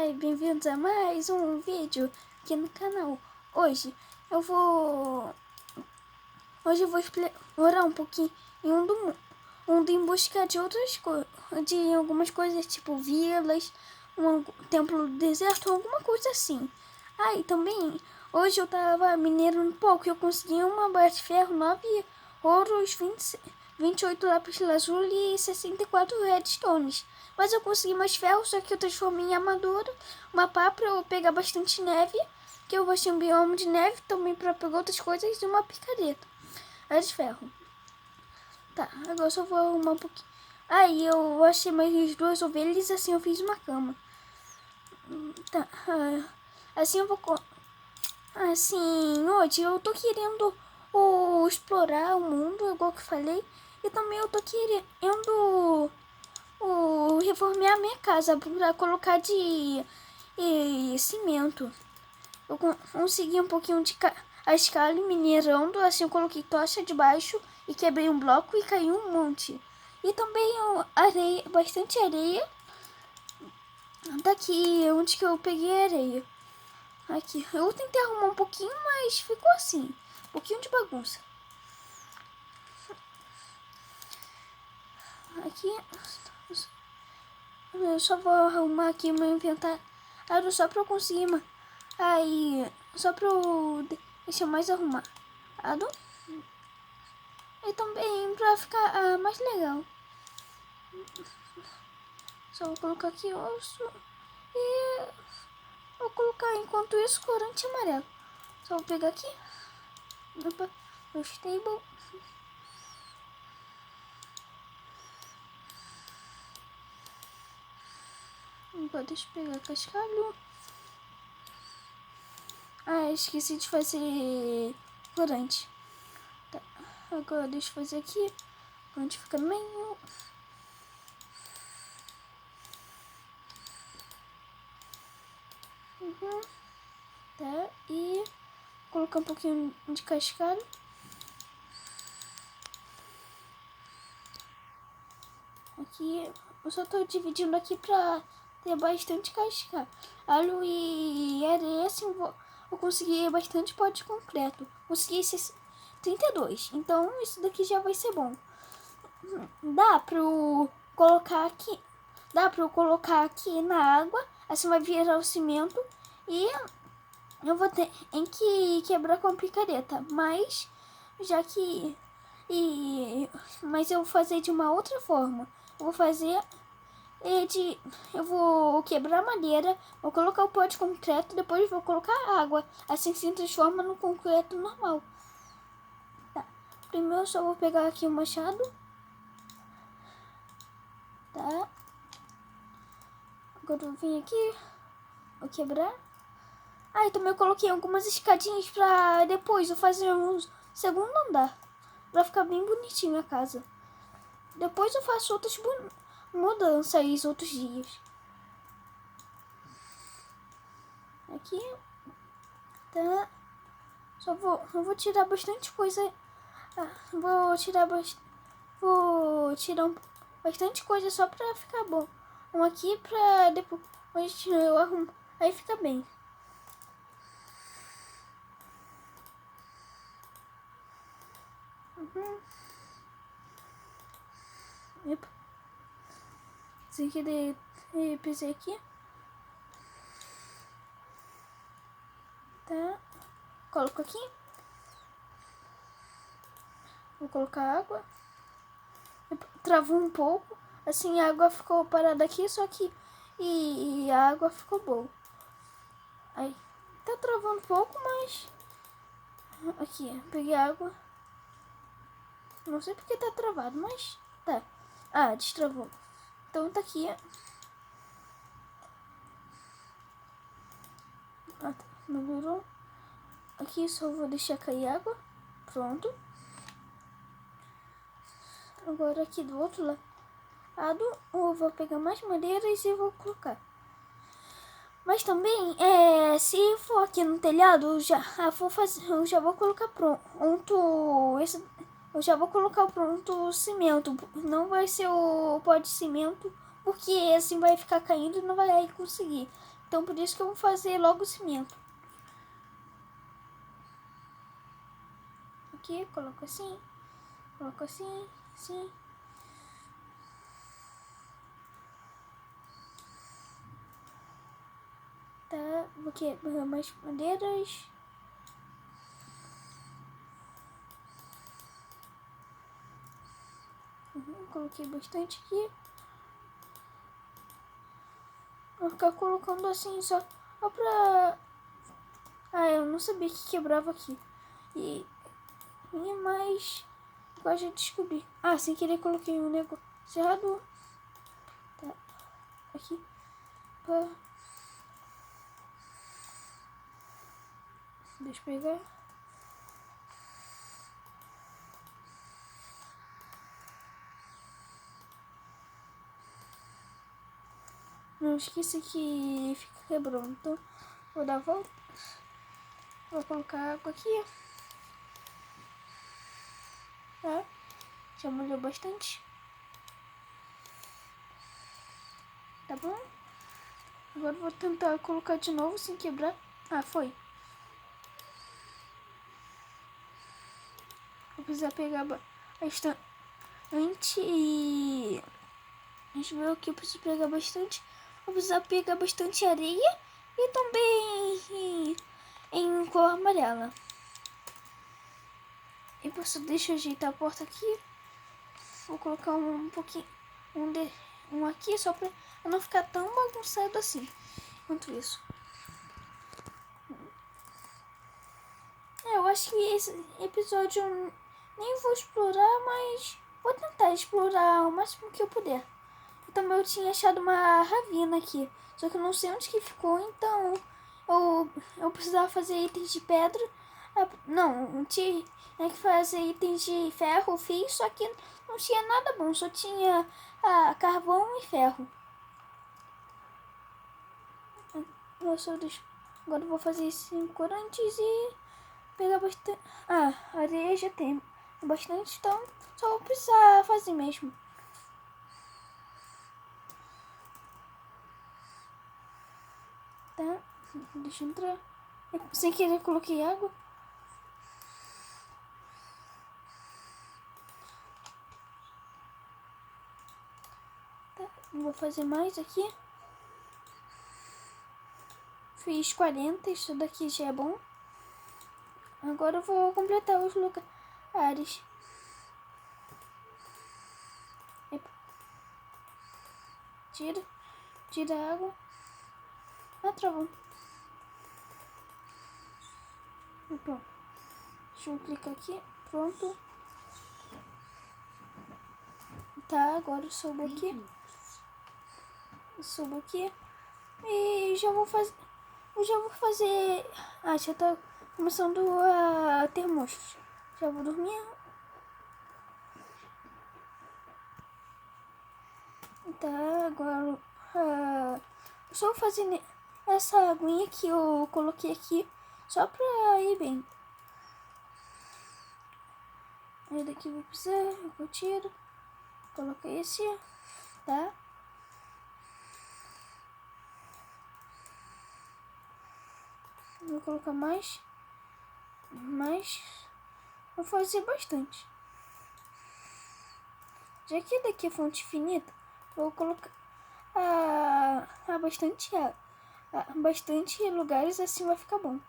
Ai, bem-vindos a mais um vídeo aqui no canal. Hoje eu vou explorar um pouquinho do mundo em busca de outras coisas, de algumas coisas tipo vilas, um templo do deserto, alguma coisa assim. E também hoje eu tava minerando um pouco e eu consegui uma barra de ferro, 9 ouros, 28 lápis lazuli e 64 redstones. Mas eu consegui mais ferro, só que eu transformei em armadura, uma pá pra eu pegar bastante neve, que eu achei um bioma de neve, também pra pegar outras coisas, e uma picareta. É de ferro. Tá, agora eu só vou arrumar um pouquinho. Aí eu achei mais 2 ovelhas, assim eu fiz uma cama. Tá, assim eu vou... Assim, hoje eu tô querendo explorar o mundo, igual que eu falei. E também eu tô querendo reformar a minha casa pra colocar de cimento. Eu consegui um pouquinho de a escala minerando, assim eu coloquei tocha debaixo e quebrei um bloco e caiu um monte. E também areia, bastante areia. Daqui onde que eu peguei areia. Aqui, eu tentei arrumar um pouquinho, mas ficou assim, um pouquinho de bagunça. Aqui, eu só vou arrumar aqui o meu inventário só pra eu conseguir, aí, só pra eu deixar mais arrumado. E também pra ficar mais legal. Só vou colocar aqui osso e vou colocar enquanto isso corante amarelo. Só vou pegar aqui. Opa, o stable. Agora deixa eu pegar cascalho. Esqueci de fazer corante. Tá, agora deixa eu fazer aqui. Corante fica no meio. Tá, e colocar um pouquinho de cascalho. Aqui, eu só tô dividindo aqui pra ter bastante cascalho e areia, assim, eu consegui bastante pó de concreto. Consegui esses 32, então isso daqui já vai ser bom. Dá pra eu colocar aqui na água, assim vai virar o cimento e eu vou ter que quebrar com a picareta, mas mas eu vou fazer de uma outra forma. Eu vou fazer eu vou quebrar a madeira, vou colocar o pó de concreto, depois vou colocar água, assim se transforma no concreto normal. Tá. Primeiro eu só vou pegar aqui o machado. Tá. Agora eu vim aqui, vou quebrar. E também eu coloquei algumas escadinhas pra depois eu fazer um segundo andar, pra ficar bem bonitinho a casa. Depois eu faço outras mudanças outros dias. Aqui, tá. Eu vou tirar bastante coisa. Vou tirar bastante coisa só pra ficar bom. Aqui pra depois eu arrumo. Aí fica bem. Epa. Sem querer pisei aqui. Tá. Coloco aqui. Vou colocar água. Travou um pouco. Assim a água ficou parada aqui, só que e a água ficou boa. Aí tá travando um pouco, mas aqui, peguei água. Não sei porque tá travado, mas tá. Destravou. Então tá aqui. Tá. Melhorou. Aqui só vou deixar cair água. Pronto. Agora aqui do outro lado eu vou pegar mais madeiras e vou colocar. Mas também, se for aqui no telhado, eu já vou colocar pronto. Eu já vou colocar pronto o cimento. Não vai ser o pó de cimento, porque assim vai ficar caindo e não vai conseguir. Então por isso que eu vou fazer logo o cimento. Aqui, coloco assim, assim. Tá, vou quebrar mais madeiras. Coloquei bastante aqui. Vou ficar colocando assim só pra... Ah, eu não sabia que quebrava aqui. E mais... Agora já descobri. Ah, sem querer coloquei um negócio errado. Tá, aqui. Pá. Deixa eu pegar. Não esqueci que fica quebrando. Então, vou dar a volta. Vou colocar água aqui. Tá? Já molhou bastante. Tá bom? Agora vou tentar colocar de novo sem quebrar. Ah, foi. Vou precisar pegar bastante e... Deixa eu ver o que eu preciso pegar bastante. Vou precisar pegar bastante areia e também em cor amarela. E deixa eu ajeitar a porta aqui. Vou colocar um pouquinho, um aqui só pra não ficar tão bagunçado assim. Enquanto isso. Eu acho que esse episódio eu nem vou explorar, mas vou tentar explorar o máximo que eu puder. Também eu tinha achado uma ravina aqui, só que eu não sei onde que ficou, então eu precisava fazer itens de pedra. Não, tinha que fazer itens de ferro, fiz, só que não tinha nada bom, só tinha carvão e ferro. Nossa, agora eu vou fazer 5 corantes e pegar bastante. Ah, areia já tem bastante, então só vou precisar fazer mesmo. Tá, deixa eu entrar. Sem querer coloquei água. Tá, vou fazer mais aqui. Fiz 40, isso daqui já é bom. Agora eu vou completar os lugares. Epa. Tira a água. Ah, travou. Pronto. Deixa eu clicar aqui. Pronto. Tá, agora eu subo aqui. Subo aqui. E já vou fazer... Eu já vou fazer... Ah, já tá começando a ter monstros. Já vou dormir. Tá, agora... eu só vou fazer essa aguinha que eu coloquei aqui. Só pra ir bem. Aí daqui eu vou precisar, eu tiro. Coloca esse, tá? Vou colocar mais. Vou fazer bastante. Já que daqui é fonte infinita, vou colocar bastante lugares, assim vai ficar bom.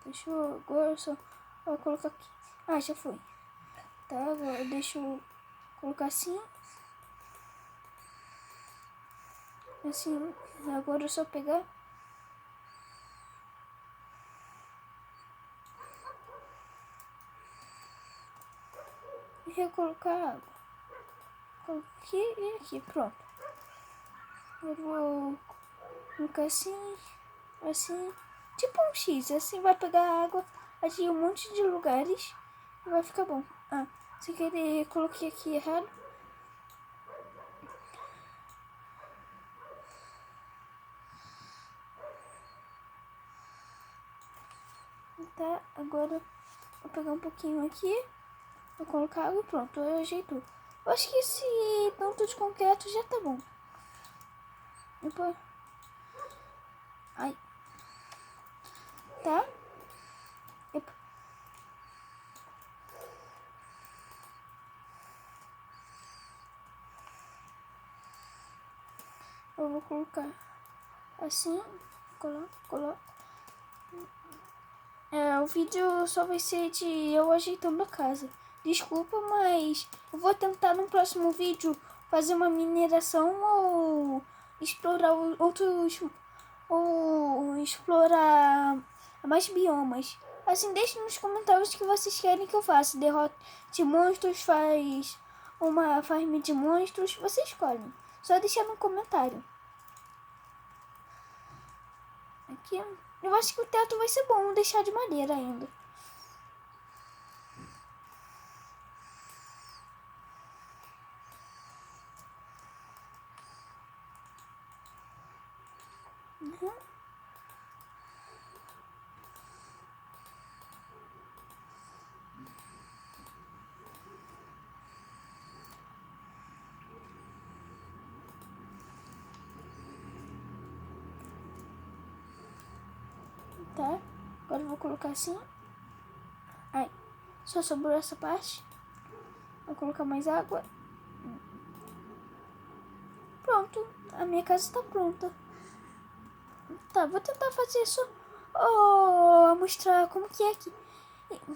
Deixa eu agora só colocar aqui. Ah, já foi. Tá, agora deixa eu colocar assim. Assim, agora é só pegar. E recolocar a água. Coloquei e aqui, pronto. Eu vou colocar assim, assim. Tipo um X, assim vai pegar água aqui um monte de lugares e vai ficar bom. Ah, sem querer coloquei aqui errado. Tá, agora vou pegar um pouquinho aqui, vou colocar água e pronto, eu ajeitou. Eu acho que esse tanto de concreto já tá bom. Depois... Ai. Tá? Epa. Eu vou colocar assim. Coloca. O vídeo só vai ser de eu ajeitando a casa. Desculpa, mas eu vou tentar no próximo vídeo fazer uma mineração ou explorar outros... ou explorar mais biomas. Assim, deixe nos comentários o que vocês querem que eu faça. Derrota de monstros, faz uma farm de monstros, vocês escolhem. Só deixar no comentário. Aqui, eu acho que o teto vai ser bom deixar de madeira ainda. Uhum. Tá, agora eu vou colocar assim. Ai, só sobrou essa parte. Vou colocar mais água. Pronto, a minha casa está pronta. Tá, vou tentar fazer isso. Mostrar como que é aqui.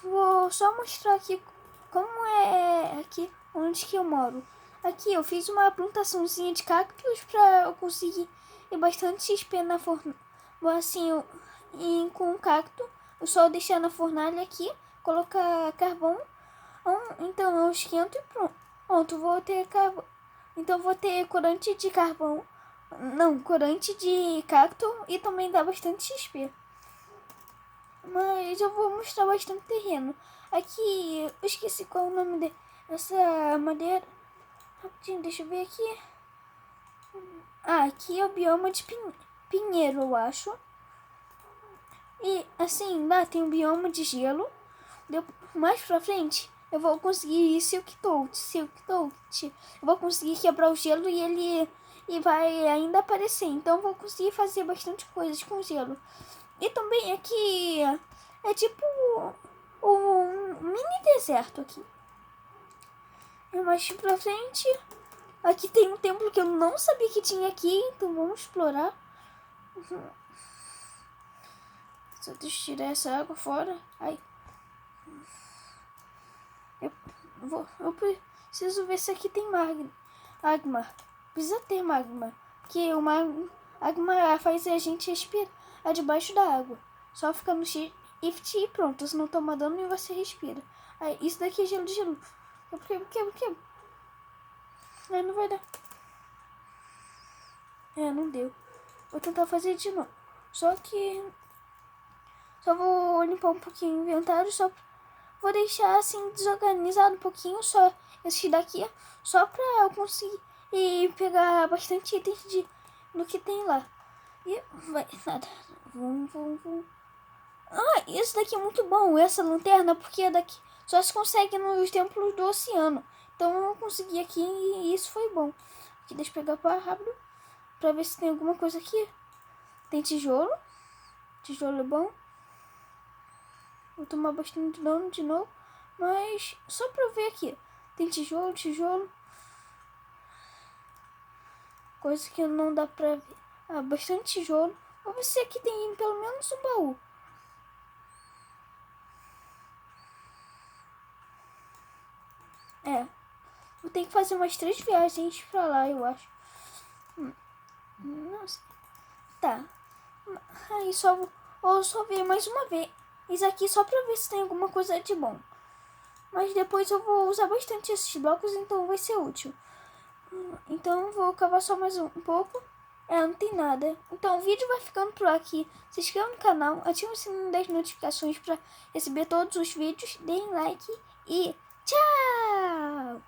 Vou só mostrar aqui como é aqui onde que eu moro. Aqui eu fiz uma plantaçãozinha de cactos pra eu conseguir ter bastante XP na fornalha. Assim, com o cacto, eu só deixar na fornalha aqui, colocar carvão. Então eu esquento e pronto, vou ter carvão. Então vou ter corante de carvão. Não, corante de cacto e também dá bastante XP. Mas eu vou mostrar bastante terreno. Aqui, eu esqueci qual é o nome dessa madeira. Rapidinho, deixa eu ver aqui. Aqui é o bioma de pinheiro, eu acho. E assim, lá tem o bioma de gelo. Mais pra frente, eu vou conseguir Silk Touch. Eu vou conseguir quebrar o gelo e ele vai ainda aparecer. Então eu vou conseguir fazer bastante coisas com gelo. E também aqui é tipo um mini deserto aqui. E mais pra frente, aqui tem um templo que eu não sabia que tinha aqui, então vamos explorar. Só deixa eu tirar essa água fora. Ai. Eu preciso ver se aqui tem magma. Precisa ter magma. Porque o magma faz a gente respirar debaixo da água. Só fica no shift e pronto. Se não toma dano e você respira. Aí, isso daqui é gelo de gelo. Quebra. Não vai dar. Não deu. Vou tentar fazer de novo. Só vou limpar um pouquinho o inventário. Vou deixar assim desorganizado um pouquinho. Só esse daqui. Só pra eu conseguir pegar bastante itens do que tem lá. E vai, nada. Vum. Isso daqui é muito bom. Essa lanterna. Porque daqui só se consegue nos templos do oceano. Então eu consegui aqui e isso foi bom. Aqui, deixa eu pegar para rápido. Pra ver se tem alguma coisa aqui. Tem tijolo. Tijolo é bom. Vou tomar bastante dano de novo. Mas só pra ver aqui. Tem tijolo. Coisa que não dá pra ver. Bastante tijolo. Vou ver se aqui tem pelo menos um baú. Vou ter que fazer umas 3 viagens pra lá, eu acho. Nossa. Tá. Aí só ver mais uma vez. Isso aqui só pra ver se tem alguma coisa de bom. Mas depois eu vou usar bastante esses blocos, então vai ser útil. Então vou cavar só mais um pouco. Não tem nada. Então o vídeo vai ficando por aqui. Se inscreva no canal, ative o sininho das notificações para receber todos os vídeos. Deem like e tchau!